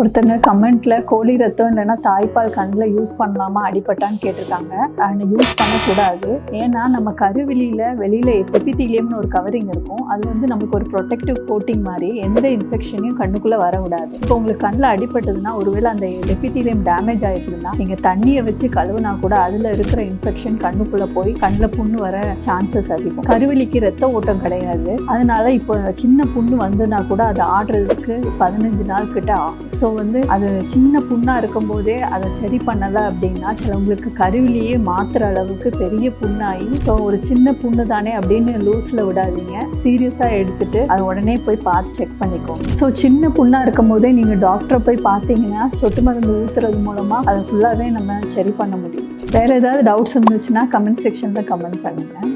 ஒருத்தங்க கமெண்ட்ல கோழி ரத்தம் இல்லைன்னா தாய்ப்பால் கண்ணில் யூஸ் பண்ணலாமா அடிபட்டான்னு கேட்டிருக்காங்க. அண்ட் யூஸ் பண்ணக்கூடாது. ஏன்னா நம்ம கருவிலியில வெளியில எபித்தீலியம்னு ஒரு கவரிங் இருக்கும். அது வந்து நமக்கு ஒரு ப்ரொடெக்டிவ் கோட்டிங் மாதிரி எந்த இன்ஃபெக்ஷனையும் கண்ணுக்குள்ள வர விடாது. இப்போ உங்களுக்கு கண்ணில் அடிபட்டதுன்னா ஒருவேளை அந்த எபித்தீலியம் டேமேஜ் ஆயிடுதுன்னா நீங்க தண்ணியை வச்சு கழுவுனா கூட அதுல இருக்கிற இன்ஃபெக்ஷன் கண்ணுக்குள்ள போய் கண்ணில் புண்ணு வர சான்சஸ் அதிகம். கருவிலிக்கு ரத்த ஓட்டம் கிடையாது. அதனால இப்போ சின்ன புண்ணு வந்துன்னா கூட அதை ஆடுறதுக்கு 15 நாள் கிட்ட ஆகும். ஸோ வந்து அது சின்ன புண்ணாக இருக்கும் போதே அதை சரி பண்ணலை அப்படின்னா சிலவங்களுக்கு கருவிலேயே மாற்றுற அளவுக்கு பெரிய புண்ணாகி ஸோ ஒரு சின்ன புண்ணு தானே அப்படின்னு லூஸில் விடாதீங்க. சீரியஸாக எடுத்துட்டு அது உடனே போய் பார்த்து செக் பண்ணிக்கோங்க. ஸோ சின்ன புண்ணாக இருக்கும் போதே நீங்கள் டாக்டரை போய் பார்த்தீங்கன்னா சொட்டு மருந்து ஊற்றுறது மூலமாக அதை ஃபுல்லாகவே நம்ம சரி பண்ண முடியும். வேறு ஏதாவது டவுட்ஸ் இருந்துச்சுன்னா கமெண்ட் செக்ஷனில் கமெண்ட் பண்ணுங்கள்.